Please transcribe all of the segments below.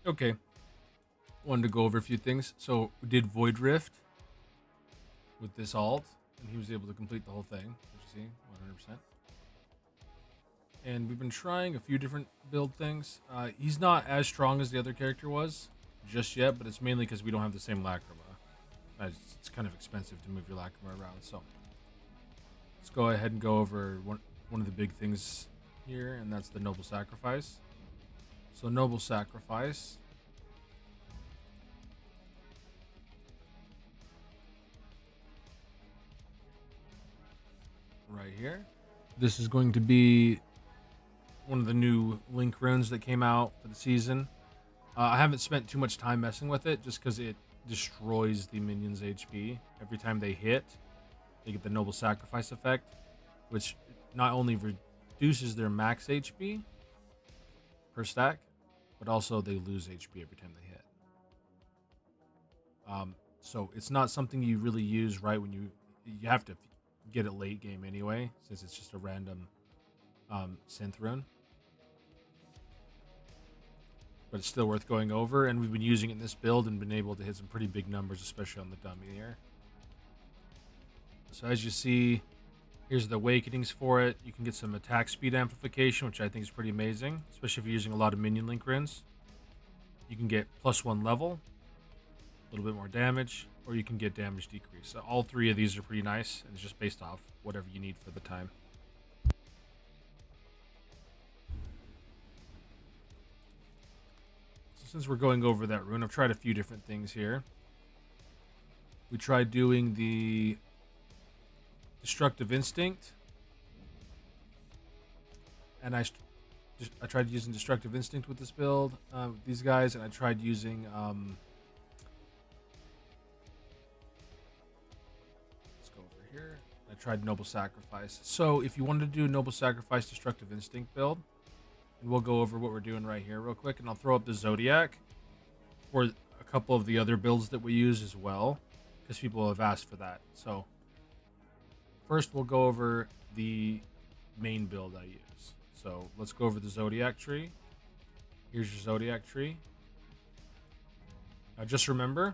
Okay. Wanted to go over a few things. So we did Void Rift with this alt, and he was able to complete the whole thing. As you see, 100%. And we've been trying a few different build things. He's not as strong as the other character was just yet, but it's mainly because we don't have the same Lacrima. It's kind of expensive to move your Lacrima around, so let's go ahead and go over one of the big things here, and that's the Noble Sacrifice. So Noble Sacrifice. Right here. This is going to be one of the new Link Runes that came out for the season. I haven't spent too much time messing with it just because it destroys the minions' HP. Every time they hit, they get the Noble Sacrifice effect, which not only reduces their max HP per stack, but also they lose HP every time they hit. So it's not something you really use right when you have to get it late game anyway, since it's just a random synth rune. But it's still worth going over, and we've been using it in this build and been able to hit some pretty big numbers, especially on the dummy here. So as you see, here's the awakenings for it. You can get some attack speed amplification, which I think is pretty amazing, especially if you're using a lot of minion link runes. You can get +1 level, a little bit more damage, or you can get damage decrease. So all three of these are pretty nice, and it's just based off whatever you need for the time. Since we're going over that rune, I've tried a few different things here. We tried doing the Destructive Instinct, and I tried using Destructive Instinct with this build, with these guys, and I tried using let's go over here. I tried Noble Sacrifice. So if you wanted to do Noble Sacrifice Destructive Instinct build, and we'll go over what we're doing right here real quick, and I'll throw up the Zodiac for a couple of the other builds that we use as well, because people have asked for that. So first we'll go over the main build I use. So let's go over the Zodiac tree. Here's your Zodiac tree. Now just remember,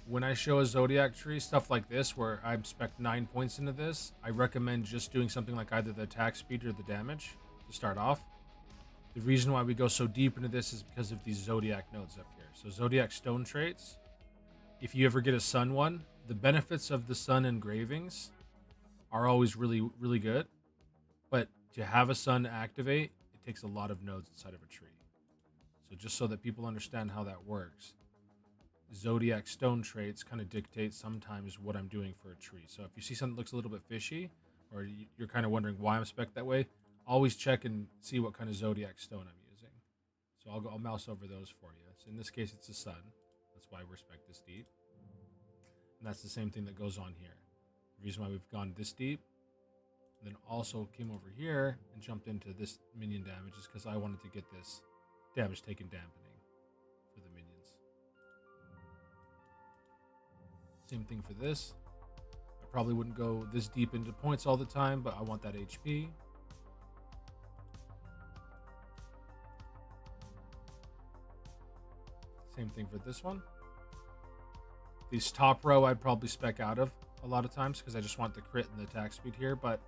when I show a Zodiac tree, stuff like this, where I spec 9 points into this, I recommend just doing something like either the attack speed or the damage to start off. The reason why we go so deep into this is because of these Zodiac nodes up here. So Zodiac stone traits, if you ever get a sun one, the benefits of the sun engravings are always really, really good. But to have a sun activate, it takes a lot of nodes inside of a tree. So just so that people understand how that works, Zodiac stone traits kind of dictate sometimes what I'm doing for a tree. So if you see something that looks a little bit fishy, or you're kind of wondering why I'm spec that way, always check and see what kind of Zodiac stone I'm using. So I'll mouse over those for you. So in this case, it's a sun. That's why we're spec this deep. And that's the same thing that goes on here. The reason why we've gone this deep, and then also came over here and jumped into this minion damage is because I wanted to get this damage taken dampening for the minions. Same thing for this. I probably wouldn't go this deep into points all the time, but I want that HP. Same thing for this one. These top row I'd probably spec out of a lot of times because I just want the crit and the attack speed here, but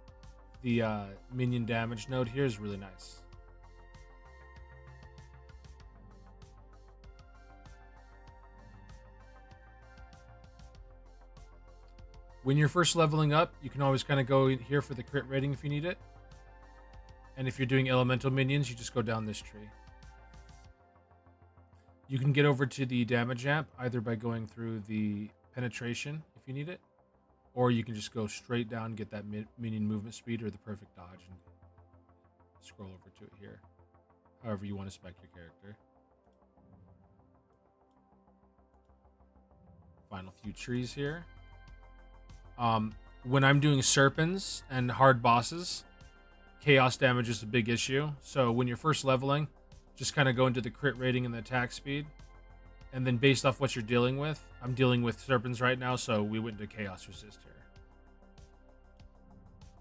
the minion damage node here is really nice. When you're first leveling up, you can always kind of go here for the crit rating if you need it. And if you're doing elemental minions, you just go down this tree. You can get over to the damage amp either by going through the penetration if you need it, or you can just go straight down and get that minion movement speed or the perfect dodge and scroll over to it here. However you want to spec your character. Final few trees here. When I'm doing serpents and hard bosses, chaos damage is a big issue. So when you're first leveling, just kind of go into the crit rating and the attack speed. And then based off what you're dealing with, I'm dealing with serpents right now, so we went to chaos resist here.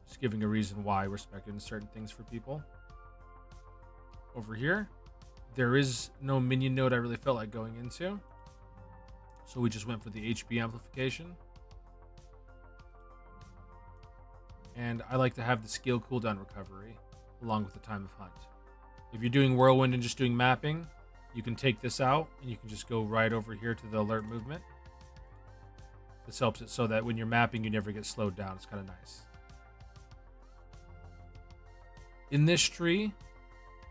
Just giving a reason why we're specing certain things for people. Over here, there is no minion node I really felt like going into, so we just went for the HP amplification. And I like to have the skill cooldown recovery along with the time of hunt. If you're doing whirlwind and just doing mapping, you can take this out and you can just go right over here to the alert movement. This helps it so that when you're mapping, you never get slowed down. It's kind of nice. In this tree,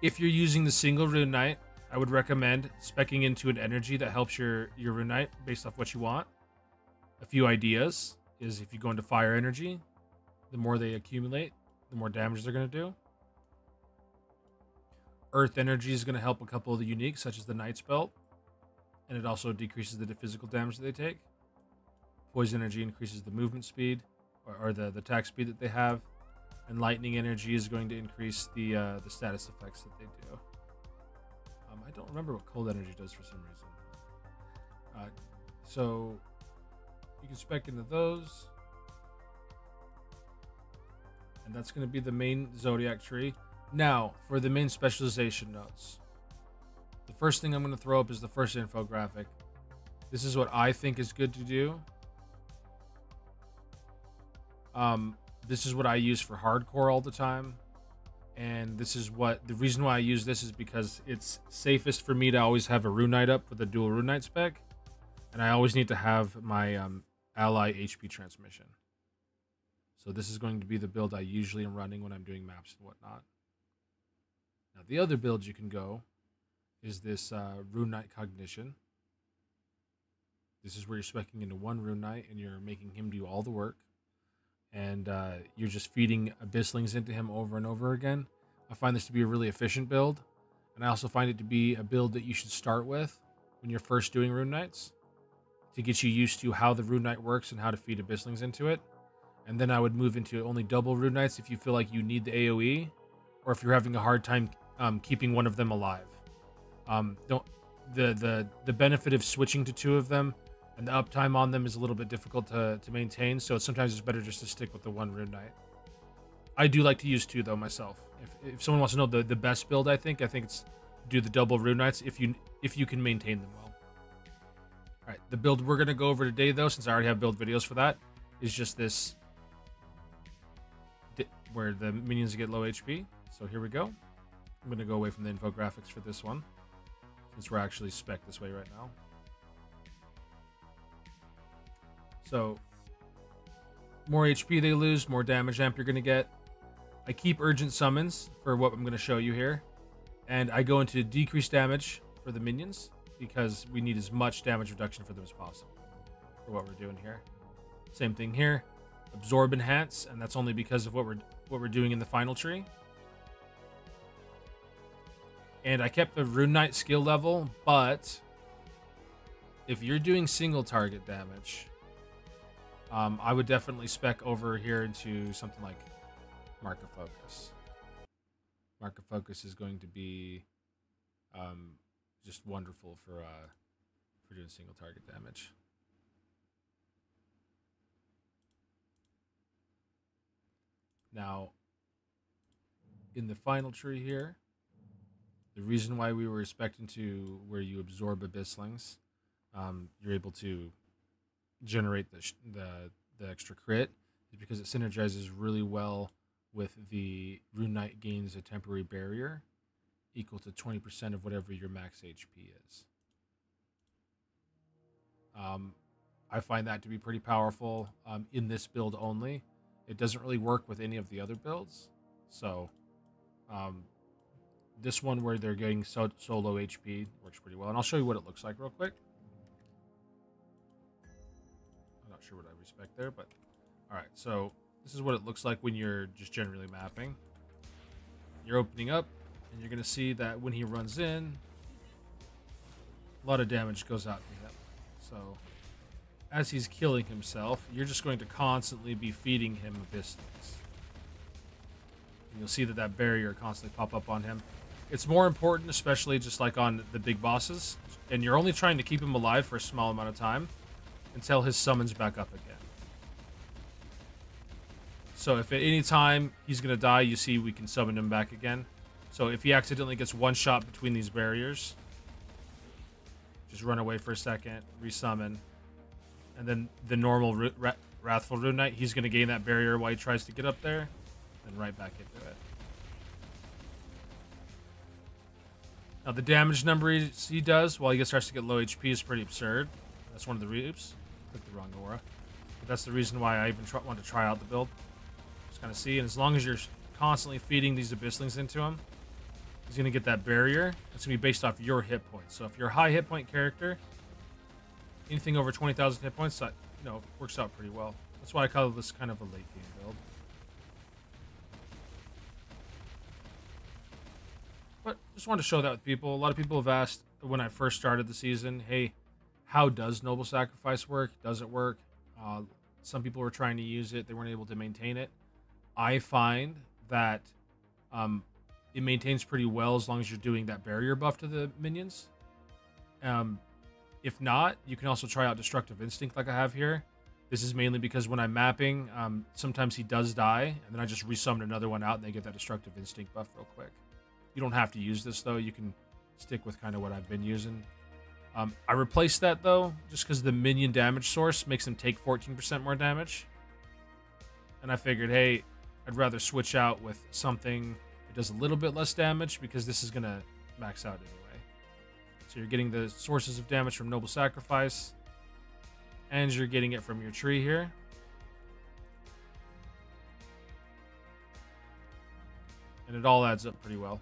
if you're using the single Rune Knight, I would recommend speccing into an energy that helps your Rune Knight based off what you want. A few ideas is if you go into fire energy, the more they accumulate, the more damage they're going to do. Earth energy is going to help a couple of the uniques, such as the Knight's Belt, and it also decreases the physical damage that they take. Poison energy increases the movement speed, or the attack speed that they have, and lightning energy is going to increase the status effects that they do. I don't remember what cold energy does for some reason. So you can spec into those, and that's going to be the main Zodiac tree. Now, for the main specialization notes, the first thing I'm going to throw up is the first infographic. This is what I think is good to do. This is what I use for hardcore all the time. And this is what, the reason why I use this is because it's safest for me to always have a Rune Knight up with a dual Rune Knight spec. And I always need to have my ally HP transmission. So this is going to be the build I usually am running when I'm doing maps and whatnot. Now the other build you can go is this Rune Knight Cognition. This is where you're speccing into one Rune Knight and you're making him do all the work. And you're just feeding Abysslings into him over and over again. I find this to be a really efficient build. And I also find it to be a build that you should start with when you're first doing Rune Knights, to get you used to how the Rune Knight works and how to feed Abysslings into it. And then I would move into only double Rune Knights if you feel like you need the AoE, or if you're having a hard time keeping one of them alive. The benefit of switching to two of them and the uptime on them is a little bit difficult to maintain, so sometimes it's better just to stick with the one Rune Knight. I do like to use two though myself. If someone wants to know the best build, I think it's do the double Rune Knights if you can maintain them well. All right, the build we're gonna go over today though, since I already have build videos for that, is just this where the minions get low HP. So here we go. I'm gonna go away from the infographics for this one, since we're actually spec this way right now. So, more HP they lose, more damage amp you're going to get. I keep urgent summons for what I'm going to show you here. And I go into decreased damage for the minions, because we need as much damage reduction for them as possible for what we're doing here. Same thing here. Absorb enhance, and that's only because of what we're doing in the final tree. And I kept the Rune Knight skill level, but if you're doing single target damage, I would definitely spec over here into something like Mark of Focus. Mark of Focus is going to be just wonderful for doing single target damage. Now, in the final tree here, the reason why we were expecting to where you absorb Abysslings, you're able to generate the extra crit, is because it synergizes really well with the Rune Knight gains a temporary barrier equal to 20% of whatever your max HP is. I find that to be pretty powerful in this build only. It doesn't really work with any of the other builds. So this one where they're getting solo HP works pretty well. And I'll show you what it looks like real quick. Not sure what I respect there, but all right, so this is what it looks like when you're just generally mapping. You're opening up and you're going to see that when he runs in, a lot of damage goes out to him. So as he's killing himself, you're just going to constantly be feeding him Abysslings. You'll see that barrier constantly pop up on him. It's more important, especially just like on the big bosses, and you're only trying to keep him alive for a small amount of time until his summons back up again. So if at any time he's going to die, you see we can summon him back again. So if he accidentally gets one shot between these barriers, just run away for a second, resummon, and then the normal Wrathful Rune Knight, he's going to gain that barrier while he tries to get up there, and right back into it. Now the damage number he does while he starts to get low HP is pretty absurd. That's one of the reasons. Clicked the wrong aura. But that's the reason why I even want to try out the build. Just kind of see, and as long as you're constantly feeding these Abysslings into him, he's going to get that barrier. It's going to be based off your hit points. So if you're a high hit point character, anything over 20,000 hit points, that, you know, works out pretty well. That's why I call this kind of a late game build. But just wanted to show that with people. A lot of people have asked when I first started the season, hey, how does Noble Sacrifice work? Does it work? Some people were trying to use it. They weren't able to maintain it. I find that it maintains pretty well as long as you're doing that barrier buff to the minions. If not, you can also try out Destructive Instinct like I have here. This is mainly because when I'm mapping, sometimes he does die, and then I just resummon another one out, and they get that Destructive Instinct buff real quick. You don't have to use this, though. You can stick with kind of what I've been using. I replaced that, though, just because the minion damage source makes him take 14% more damage. And I figured, hey, I'd rather switch out with something that does a little bit less damage, because this is going to max out anyway. So you're getting the sources of damage from Noble Sacrifice, and you're getting it from your tree here. And it all adds up pretty well.